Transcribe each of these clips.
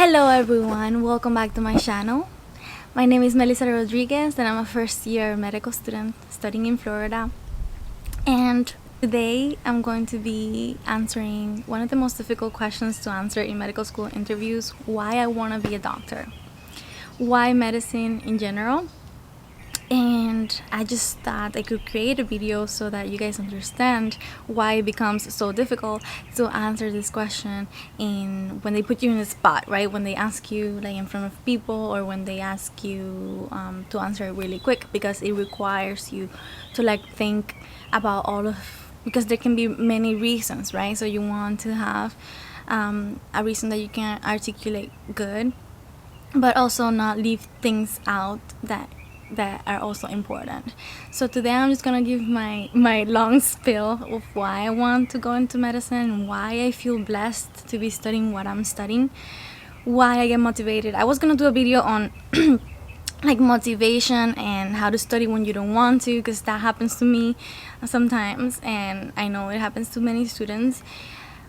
Hello everyone, welcome back to my channel. My name is Melisa Rodriguez and I'm a first year medical student studying in Florida. And today I'm going to be answering one of the most difficult questions to answer in medical school interviews: why I want to be a doctor, why medicine in general. And I just thought I could create a video so that you guys understand why it becomes so difficult to answer this question when they put you in a spot, right? When they ask you like in front of people, or when they ask you to answer it really quick, because it requires you to like think about because there can be many reasons, right? So you want to have a reason that you can articulate good, but also not leave things out that are also important. So today I'm just gonna give my long spiel of why I want to go into medicine and why I feel blessed to be studying what I'm studying, why I get motivated. I was gonna do a video on like motivation and how to study when you don't want to, because that happens to me sometimes, and I know it happens to many students.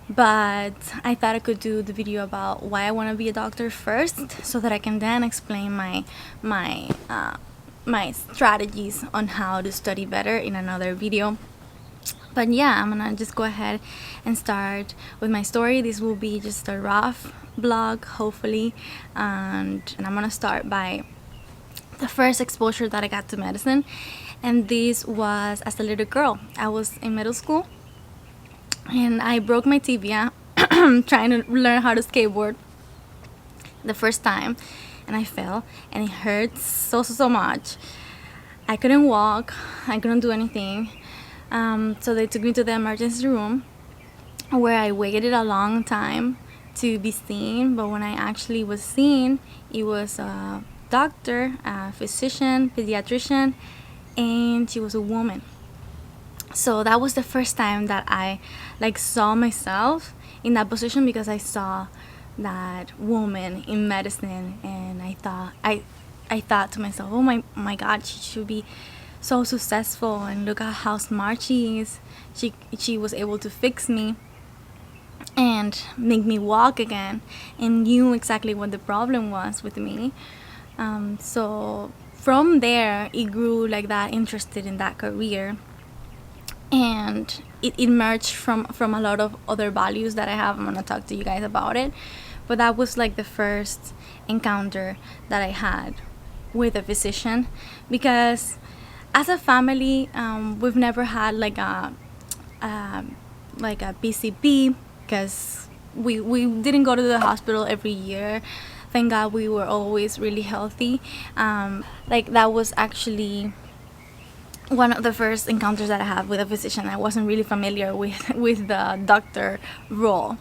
But I thought I could do the video about why I want to be a doctor first, so that I can then explain my strategies on how to study better in another video. But yeah, I'm gonna just go ahead and start with my story. This will be just a rough blog, hopefully, and I'm gonna start by the first exposure that I got to medicine. And this was as a little girl. I was in middle school and I broke my tibia trying to learn how to skateboard the first time, and I fell and it hurt so much. I couldn't walk, I couldn't do anything. So they took me to the emergency room, where I waited a long time to be seen. But when I actually was seen, it was a doctor, a physician, pediatrician, and she was a woman. So that was the first time that I like saw myself in that position, because I saw that woman in medicine, and I thought to myself, oh my God, she should be so successful, and look at how smart she is. She was able to fix me and make me walk again, and knew exactly what the problem was with me. So from there it grew like that, interested in that career, and it emerged from a lot of other values that I have. I'm gonna talk to you guys about it, but that was like the first encounter that I had with a physician, because as a family, we've never had like a PCP, because we didn't go to the hospital every year. Thank God, we were always really healthy. Like that was actually one of the first encounters that I had with a physician. I wasn't really familiar with the doctor role.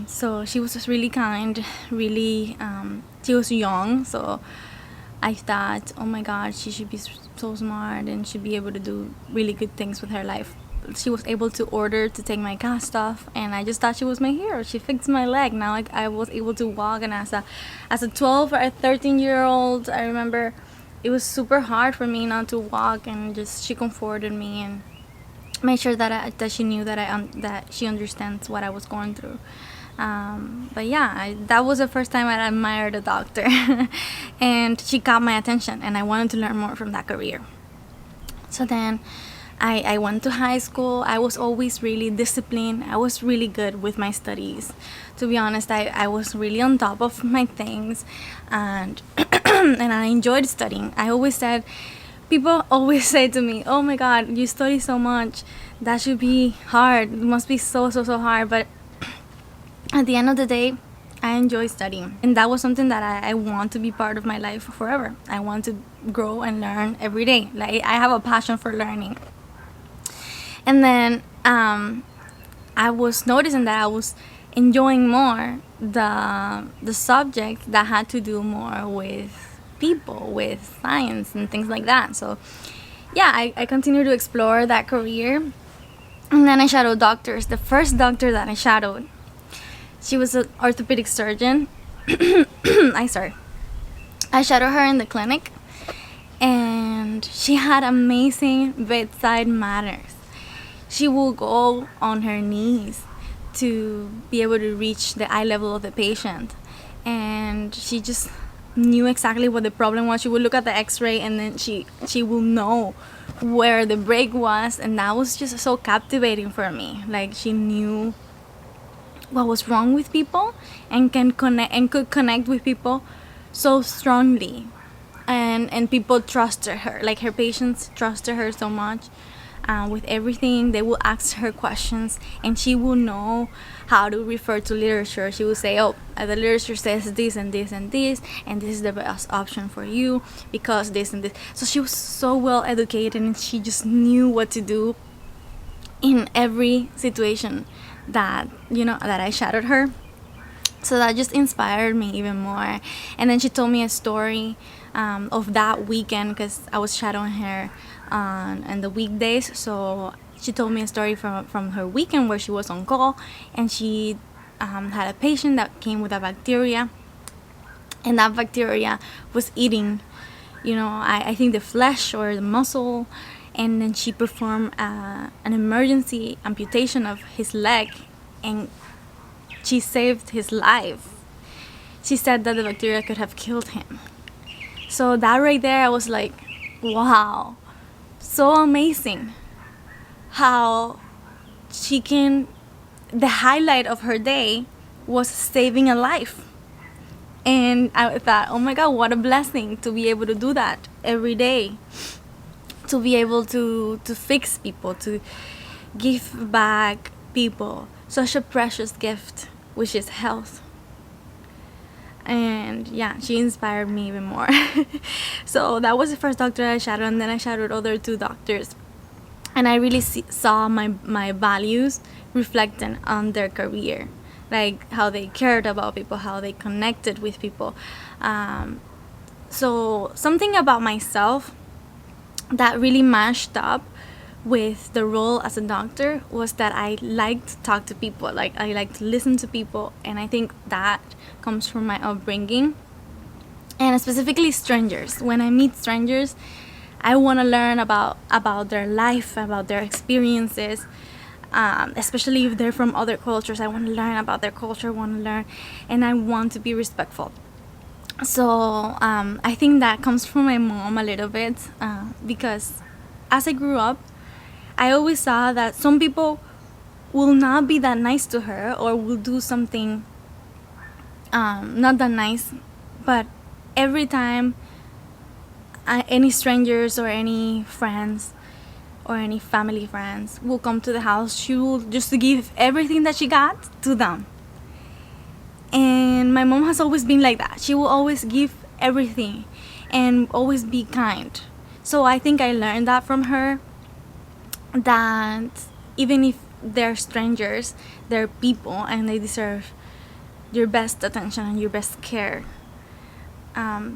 So she was just really kind, really, she was young, so I thought, oh my God, she should be so smart and should be able to do really good things with her life. She was able to order to take my cast off, and I just thought she was my hero. She fixed my leg. Now I was able to walk, and as a 12 or a 13-year-old, I remember it was super hard for me not to walk, and just she comforted me and made sure that she knew that she understands what I was going through. But yeah, that was the first time I admired a doctor and she caught my attention, and I wanted to learn more from that career. So then I went to high school. I was always really disciplined. I was really good with my studies. To be honest, I was really on top of my things, and and I enjoyed studying. People always say to me, oh my God, you study so much, that should be hard, it must be so hard. But at the end of the day, I enjoy studying, and that was something that I want to be part of my life forever. I want to grow and learn every day. Like, I have a passion for learning. And then I was noticing that I was enjoying more the subject that had to do more with people, with science and things like that. So yeah, I continued to explore that career, and then I shadowed doctors. The first doctor that I shadowed, she was an orthopedic surgeon. I shadowed her in the clinic, and she had amazing bedside manners. She will go on her knees to be able to reach the eye level of the patient, and she just knew exactly what the problem was. She would look at the x-ray, and then she will know where the break was, and that was just so captivating for me. Like, she knew what was wrong with people, and could connect with people so strongly, and people trusted her. Like, her patients trusted her so much. With everything, they will ask her questions, and she will know how to refer to literature. She will say, oh, the literature says this and this and this, and this is the best option for you because this and this. So she was so well educated, and she just knew what to do in every situation that I shadowed her. So that just inspired me even more. And then she told me a story of that weekend, because I was shadowing her on the weekdays. So she told me a story from her weekend where she was on call, and she had a patient that came with a bacteria, and that bacteria was eating, I think the flesh or the muscle. And then she performed an emergency amputation of his leg, and she saved his life. She said that the bacteria could have killed him. So that right there, I was like, wow, so amazing how the highlight of her day was saving a life. And I thought, oh my God, what a blessing to be able to do that every day. To be able to fix people, to give back people such a precious gift, which is health. And yeah, she inspired me even more. So that was the first doctor I shadowed, and then I shadowed other 2 doctors, and I really saw my values reflected on their career, like how they cared about people, how they connected with people. So something about myself that really matched up with the role as a doctor was that I like to talk to people. Like, I like to listen to people, and I think that comes from my upbringing, and specifically strangers. When I meet strangers, I want to learn about their life, about their experiences, especially if they're from other cultures. I want to learn about their culture, and I want to be respectful. So I think that comes from my mom a little bit, because as I grew up, I always saw that some people will not be that nice to her, or will do something not that nice. But every time any strangers or any friends or any family friends will come to the house, she will just give everything that she got to them. And my mom has always been like that. She will always give everything and always be kind. So I think I learned that from her, that even if they're strangers, they're people, and they deserve your best attention and your best care.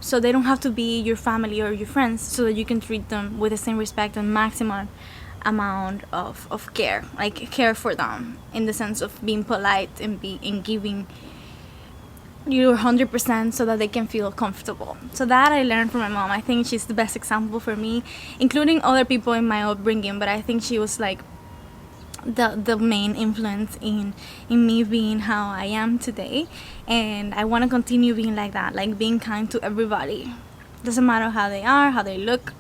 So they don't have to be your family or your friends, so that you can treat them with the same respect and maximum amount of care. Like, care for them in the sense of being polite and giving you 100% so that they can feel comfortable. So that I learned from my mom. I think she's the best example for me, including other people in my upbringing, but I think she was like the main influence in me being how I am today. And I want to continue being like that, like being kind to everybody. Doesn't matter how they are, how they look,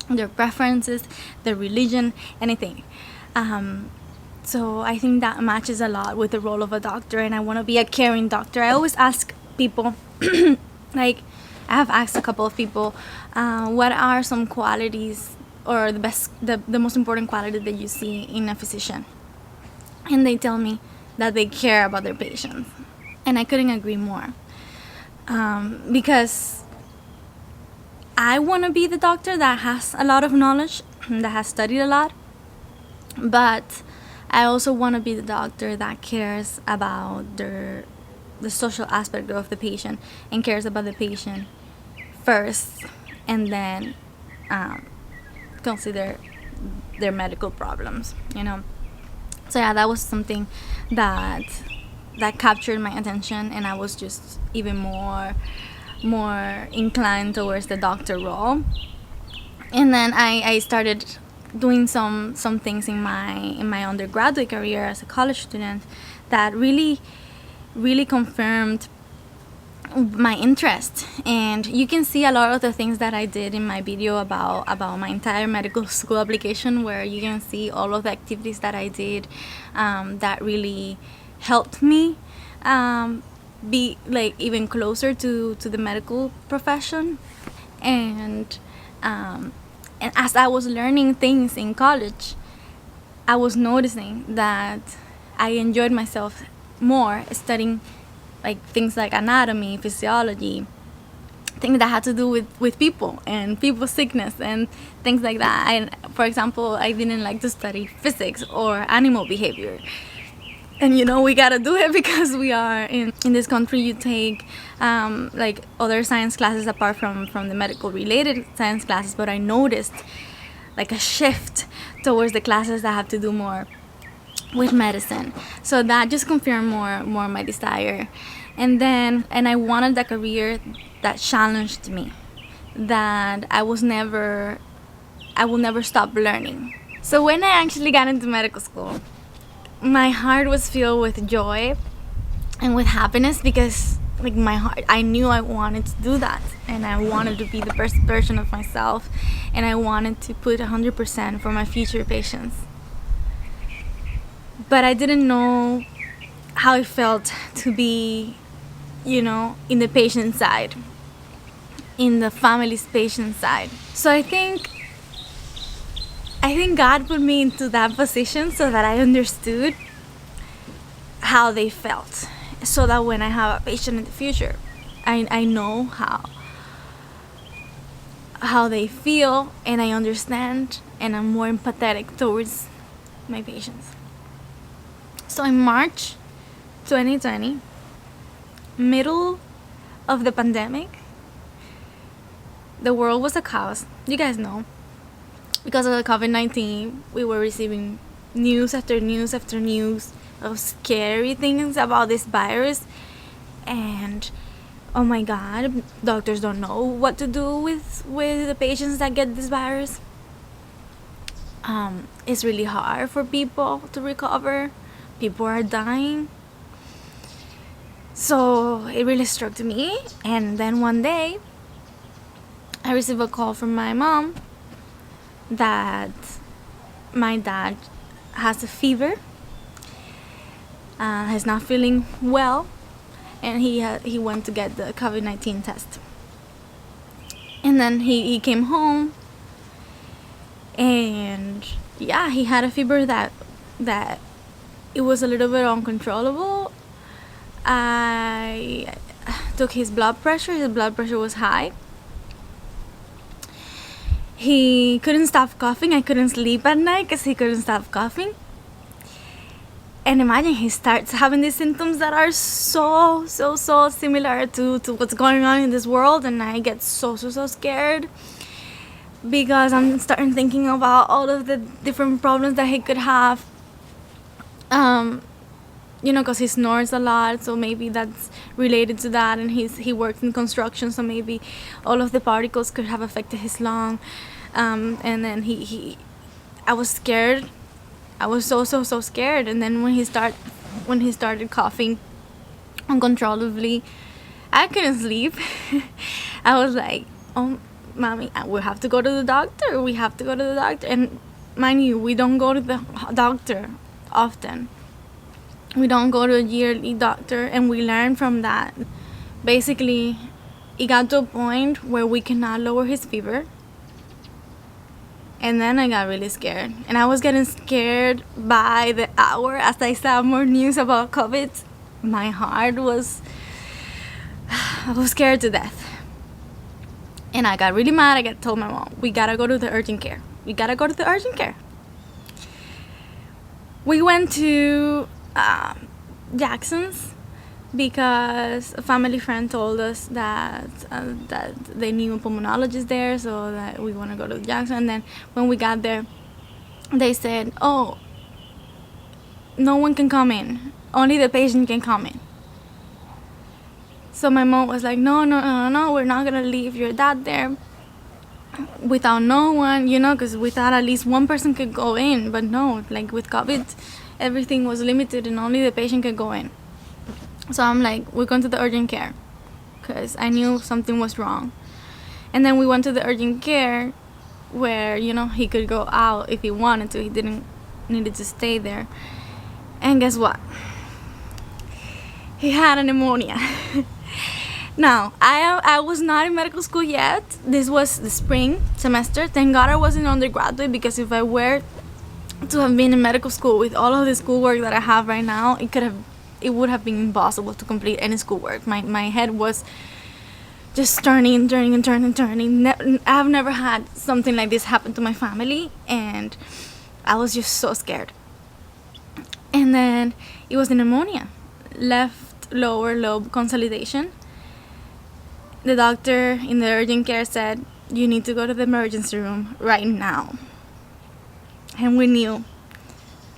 their preferences, their religion, anything. So I think that matches a lot with the role of a doctor, and I want to be a caring doctor. I always ask people, like, I have asked a couple of people, what are some qualities or the most important quality that you see in a physician? And they tell me that they care about their patients. And I couldn't agree more. Because I want to be the doctor that has a lot of knowledge, that has studied a lot, but I also want to be the doctor that cares about the social aspect of the patient, and cares about the patient first, and then consider their medical problems, So yeah, that was something that captured my attention, and I was just even more inclined towards the doctor role. And then I started doing some things in my undergraduate career as a college student that really confirmed my interest. And you can see a lot of the things that I did in my video about my entire medical school application, where you can see all of the activities that I did that really helped me be like even closer to the medical profession. And as I was learning things in college, I was noticing that I enjoyed myself more studying like things like anatomy, physiology, things that had to do with people and people's sickness and things like that. For example, I didn't like to study physics or animal behavior. And we gotta do it because we are in this country. You take like other science classes apart from the medical related science classes, but I noticed like a shift towards the classes that have to do more with medicine. So that just confirmed more my desire. And I wanted a career that challenged me, that I will never stop learning. So when I actually got into medical school, my heart was filled with joy and with happiness, because like my heart, I knew I wanted to do that, and I wanted to be the best version of myself, and I wanted to put 100% for my future patients. But I didn't know how it felt to be, in the patient side, in the family's patient side. So I think God put me into that position so that I understood how they felt, so that when I have a patient in the future, I know how they feel, and I understand, and I'm more empathetic towards my patients. So in March 2020, middle of the pandemic, the world was a chaos. You guys know, because of the COVID-19, we were receiving news after news after news of scary things about this virus. And oh my God, doctors don't know what to do with the patients that get this virus. It's really hard for people to recover. People are dying. So it really struck me. And then one day, I received a call from my mom that my dad has a fever, he's not feeling well, and he went to get the COVID-19 test. And then he came home, and yeah, he had a fever that it was a little bit uncontrollable. I took his blood pressure. His blood pressure was high. He couldn't stop coughing. I couldn't sleep at night because he couldn't stop coughing. And imagine, he starts having these symptoms that are so similar to what's going on in this world. And I get so scared, because I'm starting thinking about all of the different problems that he could have. Because he snores a lot, so maybe that's related to that. And he works in construction, so maybe all of the particles could have affected his lung. And then I was scared. I was so scared. And then when he started coughing uncontrollably, I couldn't sleep. I was like, oh, mommy, we have to go to the doctor. And mind you, we don't go to the doctor often. We don't go to a yearly doctor, and we learn from that. Basically, it got to a point where we cannot lower his fever. And then I got really scared. And I was getting scared by the hour as I saw more news about COVID. My heart was... I was scared to death. And I got really mad. I told my mom, we gotta go to the urgent care. We went to Jackson's, because a family friend told us that they knew a pulmonologist there, so that we want to go to Jackson. And then when we got there, they said, oh, no one can come in, only the patient can come in. So my mom was like, no, we're not gonna leave your dad there without no one, because we thought at least one person could go in. But no, like with COVID, everything was limited and only the patient could go in. So I'm like, we're going to the urgent care. because I knew something was wrong. And then we went to the urgent care where, he could go out if he wanted to. He didn't needed to stay there. And guess what? He had a pneumonia. Now, I was not in medical school yet. This was the spring semester. Thank God I wasn't undergraduate, because if I were to have been in medical school with all of the schoolwork that I have right now, it would have been impossible to complete any schoolwork. My head was just turning. I've never had something like this happen to my family, and I was just so scared. And then it was the pneumonia, left lower lobe consolidation. The doctor in the urgent care said, you need to go to the emergency room right now. And we knew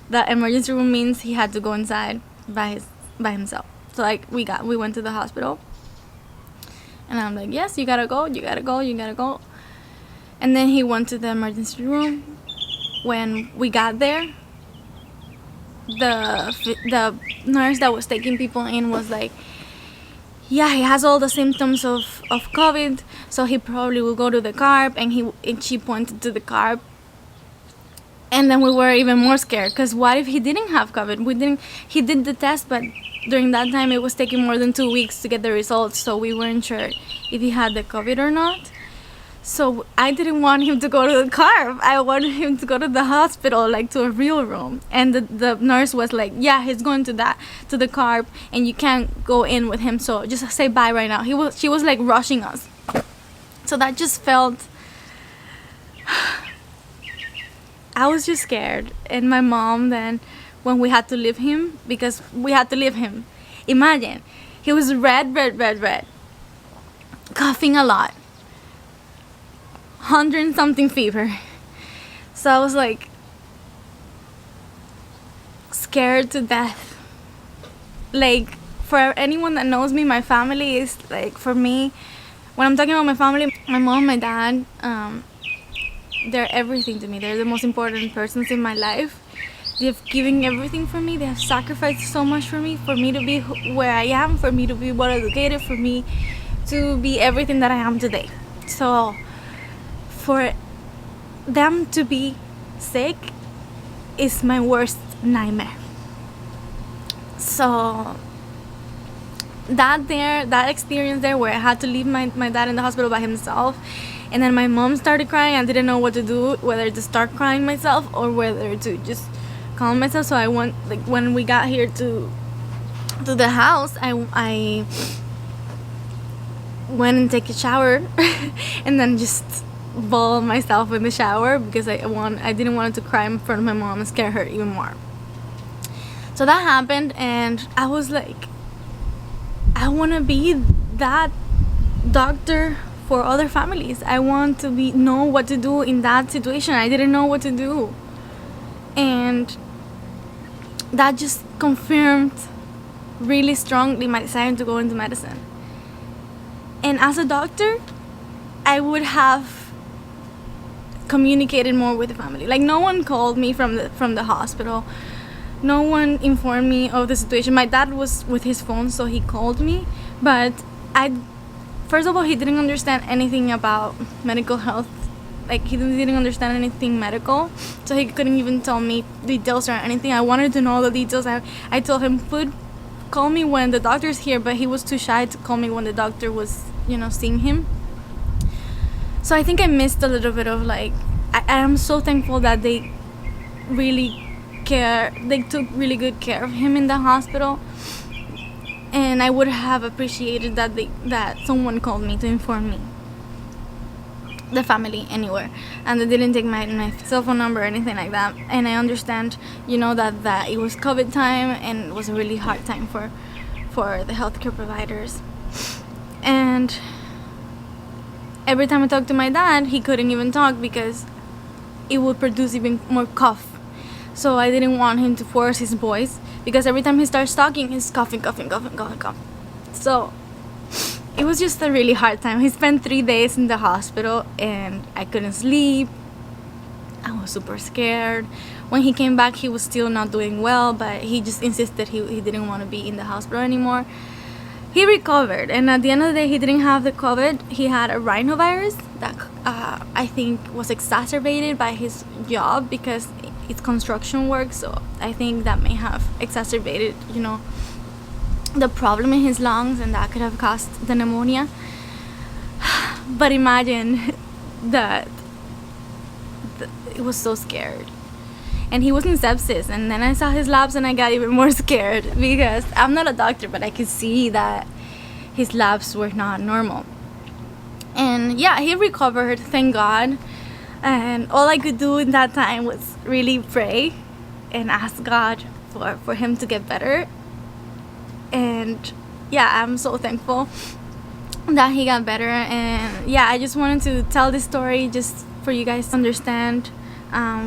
that emergency room means he had to go inside by himself. So we went to the hospital, and I'm like, yes, you gotta go. And then he went to the emergency room. When we got there, the nurse that was taking people in was like, yeah, he has all the symptoms of COVID, so he probably will go to the carb. And she pointed to the carb. And then we were even more scared, because what if he didn't have COVID? He did the test, but during that time it was taking more than 2 weeks to get the results, so we weren't sure if he had the COVID or not. So I didn't want him to go to the carb. I wanted him to go to the hospital, like to a real room. And the nurse was like, yeah, he's going to the carb, and you can't go in with him, so just say bye right now. She was like rushing us. So that just felt, I was just scared. And my mom then, when we had to leave him, because we had to leave him, imagine, he was red, coughing a lot, 100-something fever. So I was like scared to death. Like, for anyone that knows me, my family is like, for me, when I'm talking about my family, my mom, my dad, they're everything to me. They're the most important persons in my life. They've given everything for me. They have sacrificed so much for me to be where I am, for me to be well educated, for me to be everything that I am today. So for them to be sick is my worst nightmare. So that experience there, where I had to leave my dad in the hospital by himself, and then my mom started crying. I didn't know what to do, whether to start crying myself or whether to just calm myself. So I went, like, when we got here to the house, I went and take a shower and then just ball myself in the shower, because I didn't want to cry in front of my mom and scare her even more. So that happened, and I was like, I want to be that doctor for other families. I want to know what to do in that situation. I didn't know what to do, and that just confirmed really strongly my desire to go into medicine. And as a doctor, I would have communicated more with the family. Like, no one called me from the hospital. No one informed me of the situation. My dad was with his phone, so he called me. But first of all, he didn't understand anything about medical health. Like, he didn't understand anything medical, so he couldn't even tell me details or anything. I wanted to know the details. I told him, call me when the doctor's here, but he was too shy to call me when the doctor was, seeing him. So I think I missed a little bit of, like, I am so thankful that they really took really good care of him in the hospital. And I would have appreciated that someone called me to inform me, the family, anywhere, and they didn't take my cell phone number or anything like that. And I understand, that it was COVID time, and it was a really hard time for the healthcare providers. And every time I talked to my dad, he couldn't even talk because it would produce even more cough. So I didn't want him to force his voice, because every time he starts talking, he's coughing. So it was just a really hard time. He spent 3 days in the hospital, and I couldn't sleep. I was super scared. When he came back, he was still not doing well, but he just insisted he didn't want to be in the hospital anymore. he recovered, and at the end of the day, he didn't have the COVID. He had a rhinovirus that I think was exacerbated by his job, because it's construction work. So I think that may have exacerbated, the problem in his lungs, and that could have caused the pneumonia. But imagine that it was so scared. And he was in sepsis, and then I saw his labs and I got even more scared, because I'm not a doctor, but I could see that his labs were not normal. And yeah, he recovered, thank God. And all I could do in that time was really pray and ask God for him to get better. And yeah, I'm so thankful that he got better. And yeah, I just wanted to tell this story just for you guys to understand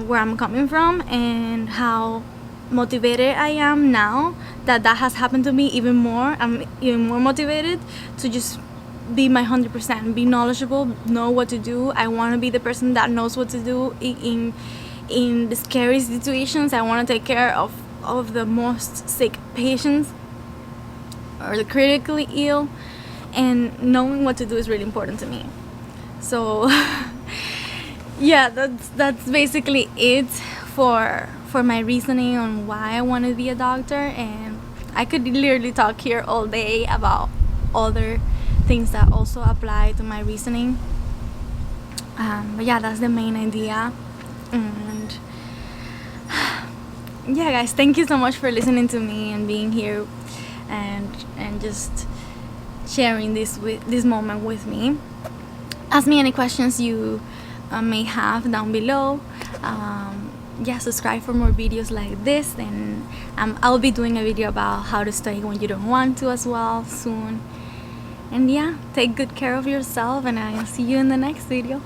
where I'm coming from, and how motivated I am now that has happened to me. Even more, I'm even more motivated to just be my 100%, be knowledgeable, know what to do. I want to be the person that knows what to do in the scary situations. I want to take care of the most sick patients or the critically ill, and knowing what to do is really important to me. So yeah, that's basically it for my reasoning on why I want to be a doctor. And I could literally talk here all day about other things that also apply to my reasoning, but yeah, that's the main idea. And yeah, guys, thank you so much for listening to me and being here, and just sharing this moment with me. Ask me any questions you may have down below. Yeah, subscribe for more videos like this, and I'll be doing a video about how to study when you don't want to as well soon. And yeah, take good care of yourself, and I'll see you in the next video.